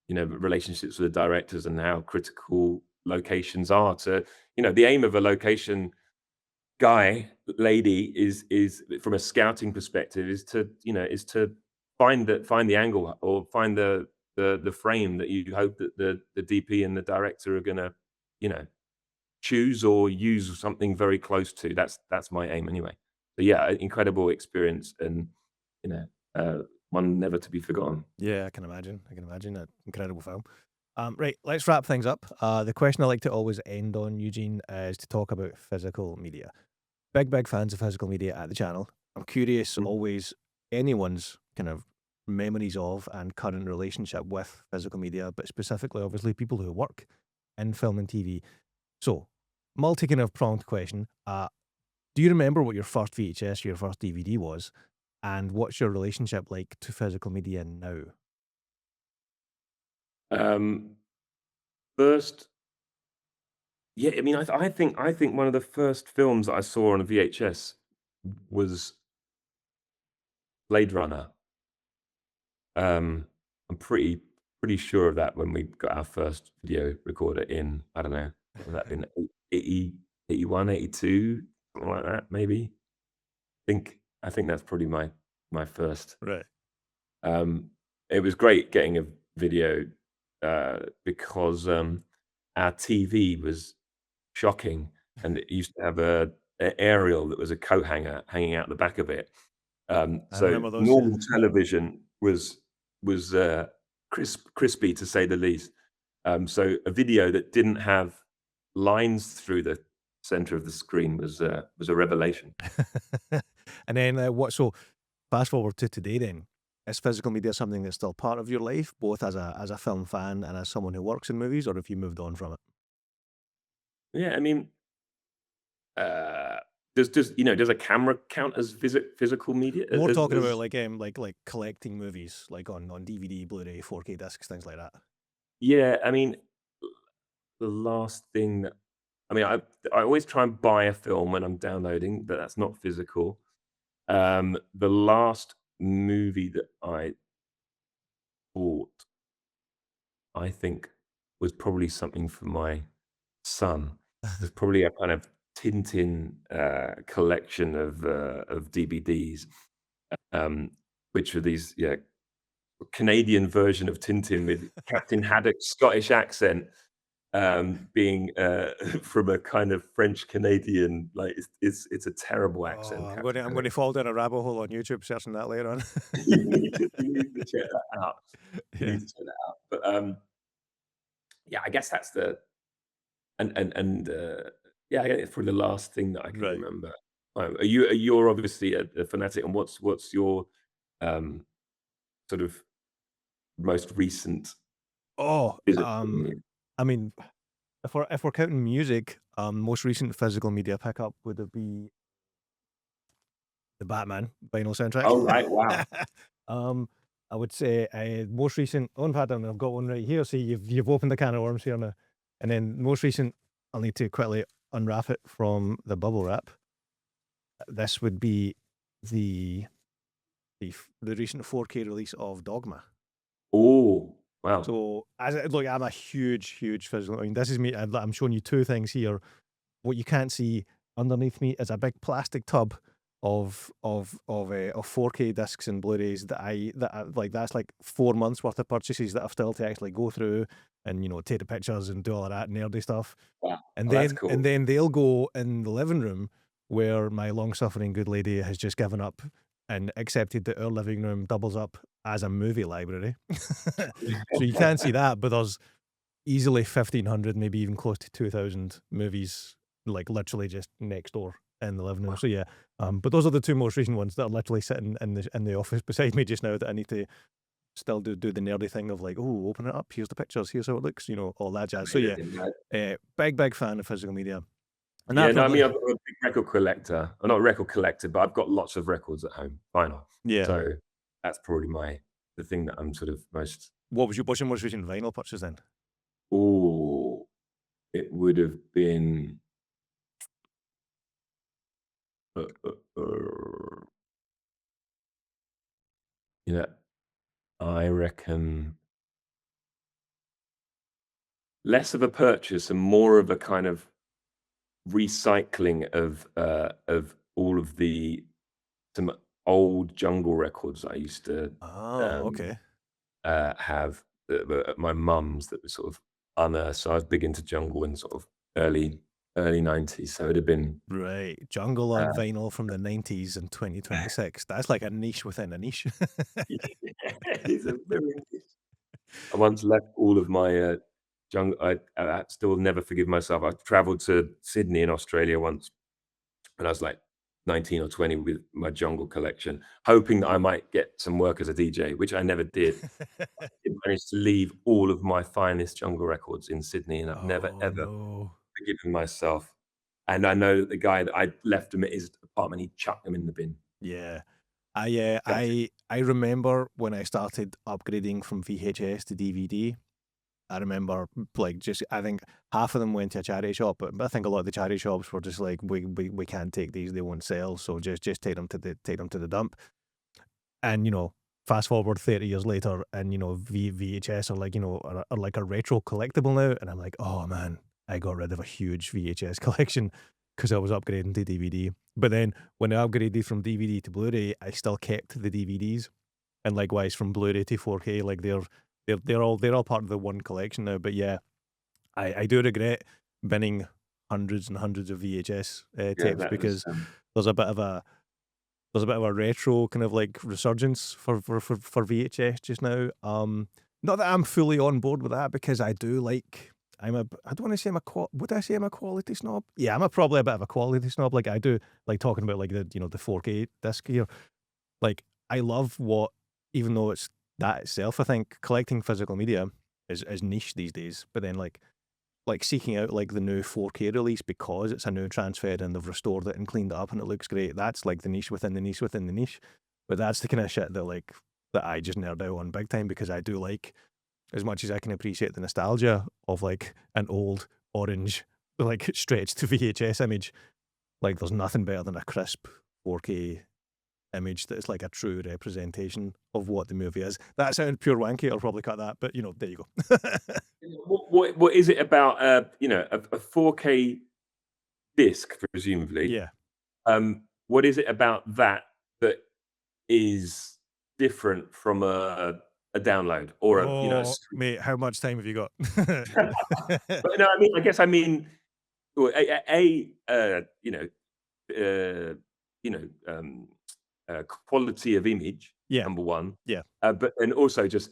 relationships with the directors and how critical locations are to, the aim of a location guy, lady, is from a scouting perspective, is to find the angle, or find the frame that you hope that the DP and the director are gonna, you know, choose or use something very close to. That's my aim anyway. So yeah, incredible experience, and you know, uh, one never to be forgotten. Yeah, I can imagine. I can imagine. An incredible film. Right, let's wrap things up. The question I like to always end on, Eugene, is to talk about physical media. Big fans of physical media at the channel. I'm curious, Mm. always, anyone's kind of memories of and current relationship with physical media, but specifically, obviously, people who work in film and TV. So, multi kind of pronged question. Do you remember what your first VHS or your first DVD was? And what's your relationship like to physical media now? Um, First, yeah, I mean, I think one of the first films that I saw on a VHS was Blade Runner. I'm pretty sure of that when we got our first video recorder in, I don't know, what would that been, 80, 81, 82, something like that, maybe. I think that's probably my first. Right. Um, it was great getting a video, because our TV was shocking, and it used to have a aerial that was a coat hanger hanging out the back of it. I So remember those, yeah. normal television was crispy, to say the least. So a video that didn't have lines through the center of the screen was a revelation. And then so fast forward to today then. Is physical media something that's still part of your life, both as a film fan and as someone who works in movies, or have you moved on from it? Yeah, I mean, uh, does a camera count as physical media? More talking about As like like collecting movies, like on DVD, Blu-ray, 4K discs, things like that. Yeah, I mean, the last thing that I mean, I always try and buy a film when I'm downloading, but that's not physical. The last movie that I bought, I think, was probably something for my son. There's probably a kind of Tintin collection of DVDs, um, which were these, yeah, Canadian version of Tintin with Captain Haddock's Scottish accent, being from a kind of French Canadian, like it's a terrible Oh, accent, I'm Captain gonna I'm Haddock. gonna fall down a rabbit hole on YouTube searching that later on. You need to check that out. You Yeah, need to check that out. But yeah, I guess that's the and yeah, I guess for the last thing that I can right. remember. You're obviously a fanatic, and what's your um, sort of most recent Oh, physical media? I mean, if we're counting music, most recent physical media pickup would have been the Batman vinyl soundtrack. Oh, right, wow. um, I would say most recent. Oh, in fact, I've got one right here. See, you've opened the can of worms here now. And then most recent, I'll need to quickly unwrap it from the bubble wrap. This would be the the recent 4K release of Dogma. Oh, wow. So look, I'm a huge physical. I mean, this is me. I'm showing you two things here. What you can't see underneath me is a big plastic tub of 4K discs and Blu-rays like that's like 4 months worth of purchases that I've still to actually go through and take the pictures and do all of that nerdy stuff. Wow. And Oh, that's then and cool. then they'll go in the living room where my long-suffering good lady has just given up and accepted that our living room doubles up as a movie library. So you can't see that, but there's easily 1,500, maybe even close to 2,000 movies, like literally just next door in the living room. So yeah, but those are the two most recent ones that are literally sitting in the office beside me just now that I need to still do the nerdy thing of like, oh, open it up, here's the pictures, here's how it looks, all that jazz. So yeah, Amazing, right? big fan of physical media, and that Yeah, no, I probably mean, I'm a big record collector. I'm not a record collector, but I've got lots of records at home, vinyl. yeah. So that's probably the thing that I'm sort of most. What's your most recent vinyl purchase then? Oh, it would have been. Uh, uh, uh, you know, I reckon less of a purchase and more of a kind of recycling of all of the some old jungle records I used to Oh, um, okay. have that were at my mum's that were sort of unearthed. So I was big into jungle in sort of early 90s. So it'd have been Right. Jungle on uh, vinyl from the 90s in 2026. That's like a niche within a niche. it's a very I once left all of my jungle. I still never forgive myself. I traveled to Sydney in Australia once when I was like 19 or 20 with my jungle collection, hoping that I might get some work as a DJ, which I never did. I managed to leave all of my finest jungle records in Sydney, and I've never Oh, ever no. forgiven myself. And I know that the guy that I left them at his apartment, he chucked them in the bin. Yeah. I remember when I started upgrading from VHS to DVD. I remember like just I think half of them went to a charity shop, but I think a lot of the charity shops were just like we can't take these, they won't sell, so just take them to the dump. And fast forward 30 years later, and VHS are like are like a retro collectible now, and I'm like, oh man, I got rid of a huge VHS collection because I was upgrading to DVD. But then when I upgraded from DVD to Blu-ray, I still kept the DVDs, and likewise from Blu-ray to 4K, like they're all part of the one collection now. But yeah, I do regret binning hundreds and hundreds of VHS Yeah, tapes that was, because there's a bit of a there's a bit of a retro kind of like resurgence for VHS just now. Not that I'm fully on board with that because I do like. I don't want to say would I say I'm a quality snob? Yeah, probably a bit of a quality snob. Like I do like talking about like the 4K disc here. Like I love what, even though it's that itself, I think collecting physical media is niche these days. But then like seeking out like the new 4K release because it's a new transfer and they've restored it and cleaned it up and it looks great. That's like the niche within the niche within the niche. But that's the kind of shit that I just nerd out on big time because I do like, as much as I can appreciate the nostalgia of like an old orange like stretched to VHS image, like there's nothing better than a crisp 4K image that is like a true representation of what the movie is. That sounds pure wanky. I'll probably cut that, but there you go. What is it about, a 4K disc, presumably? Yeah. What is it about that that is different from a download or a Oh, stream? mate, how much time have you got? But no, well, uh, you know, um, quality of image, Yeah, number one, yeah. but and also just,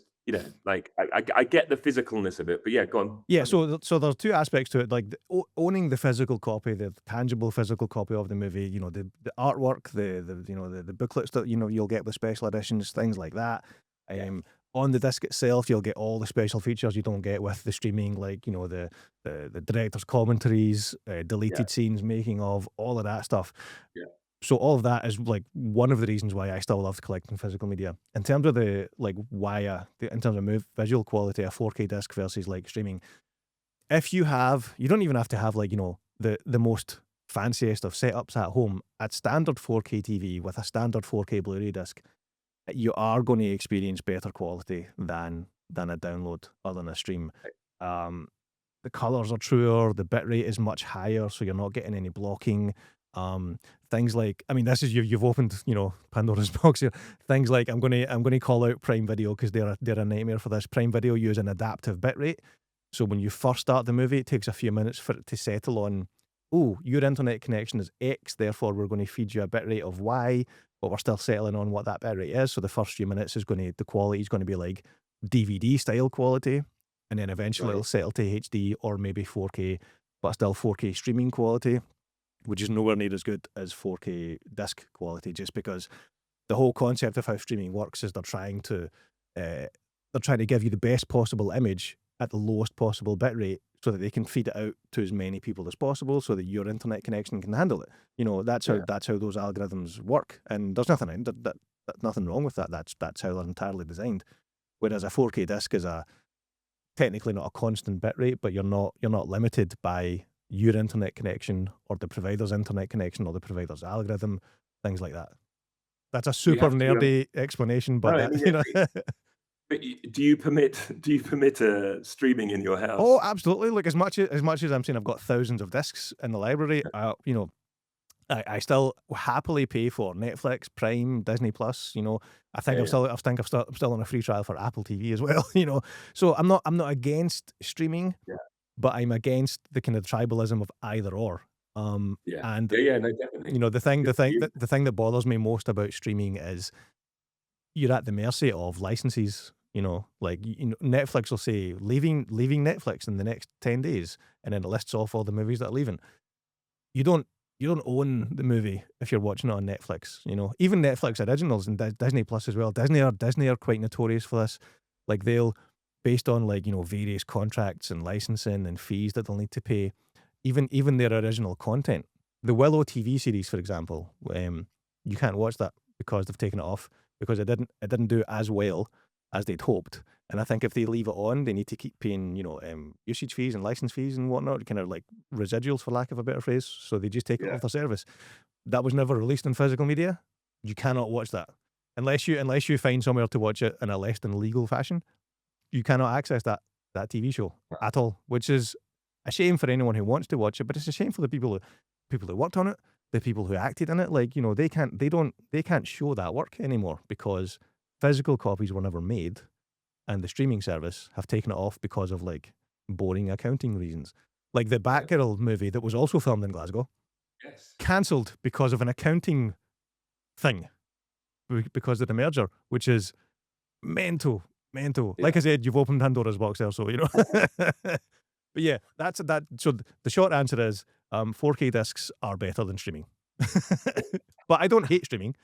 like, I get the physicalness of it, but yeah, go on. Yeah, Tell me. so there's two aspects to it, like owning the physical copy, the tangible physical copy of the movie. The artwork, the booklets that you'll get with special editions, things like that. Yeah, On the disc itself, you'll get all the special features you don't get with the streaming, like the director's commentaries, yeah, deleted scenes, making of, all of that stuff. yeah, So all of that is like one of the reasons why I still love collecting physical media. In terms of in terms of visual quality, a 4K disc versus like streaming, if you don't even have to have the most fanciest of setups at home. At standard 4K TV with a standard 4K Blu-ray disc, you are going to experience better quality than a download or than a stream. right, Um, the colors are truer, the bitrate is much higher, so you're not getting any blocking. Things like, I mean, this is you've opened, Pandora's box here. Things like I'm gonna call out Prime Video because they're a nightmare for this. Prime Video use an adaptive bitrate. So when you first start the movie, it takes a few minutes for it to settle on, oh, your internet connection is X, therefore we're going to feed you a bitrate of Y, but we're still settling on what that bitrate is. So the first few minutes the quality is going to be like DVD style quality, and then eventually right, it'll settle to HD or maybe 4K, but still 4K streaming quality, which is nowhere near as good as 4K disc quality, just because the whole concept of how streaming works is they're trying to give you the best possible image at the lowest possible bit rate so that they can feed it out to as many people as possible so that your internet connection can handle it. That's how yeah, those algorithms work. And there's nothing nothing wrong with that. That's how they're entirely designed. Whereas a 4K disc is technically not a constant bit rate, but you're not limited by your internet connection or the provider's internet connection or the provider's algorithm, things like that. That's a do you super have to, nerdy explanation, no, but I mean, but do you permit streaming in your Oh, house? absolutely. Like as much as I'm saying I've got thousands of discs in the library, I still happily pay for Netflix, Prime, Disney Plus. Yeah, yeah, I'm still on a free trial for Apple TV as well. So I'm not against streaming, yeah, but I'm against the kind of tribalism of either or. yeah, And yeah, yeah, no, definitely. Good for you. the thing that bothers me most about streaming is you're at the mercy of licenses. Like Netflix will say leaving Netflix in the next 10 days, and then it lists off all the movies that are leaving. You don't you don't own the movie if you're watching it on Netflix. Even Netflix originals and Disney Plus as well. Disney are quite notorious for this. Like they'll, based on various contracts and licensing and fees that they'll need to pay, even their original content. The Willow TV series, for example, you can't watch that because they've taken it off because it didn't do as well as they'd hoped. And I think if they leave it on, they need to keep paying, usage fees and license fees and whatnot, kind of like residuals, for lack of a better phrase. So they just take it Yeah, off the service. That was never released in physical media. You cannot watch that unless you find somewhere to watch it in a less than legal fashion. You cannot access that TV show at all, which is a shame for anyone who wants to watch it. But it's a shame for the people who worked on it, the people who acted in it. Like they can't show that work anymore because physical copies were never made and the streaming service have taken it off because of like boring accounting reasons. Like the yeah, Batgirl movie that was also filmed in Glasgow, yes, cancelled because of an accounting thing, because of the merger, which is mental, mental. Like yeah. I said, you've opened Pandora's box there, so But yeah, that's that. So the short answer is, 4K discs are better than streaming. But I don't hate streaming,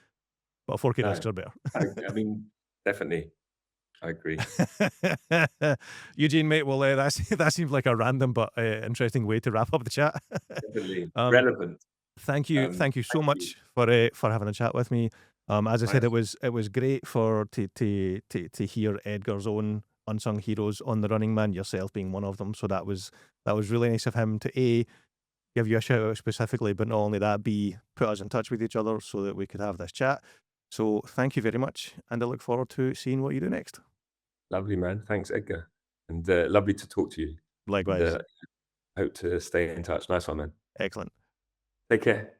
but 4K No, discs are better. I mean, definitely, I agree. Eugene, mate, well, that seems like a random but interesting way to wrap up the chat. Definitely um, relevant. thank you so Thank you. much for having a chat with me. As I My said, it was great to hear Edgar's own unsung heroes on the Running Man, yourself being one of them. So that was really nice of him to give you a shout out specifically, but not only that, B, put us in touch with each other so that we could have this chat. So thank you very much, and I look forward to seeing what you do next. Lovely, man. Thanks, Edgar. And lovely to talk to you. And Likewise. hope to stay in touch. Nice one, man. Excellent. Take care.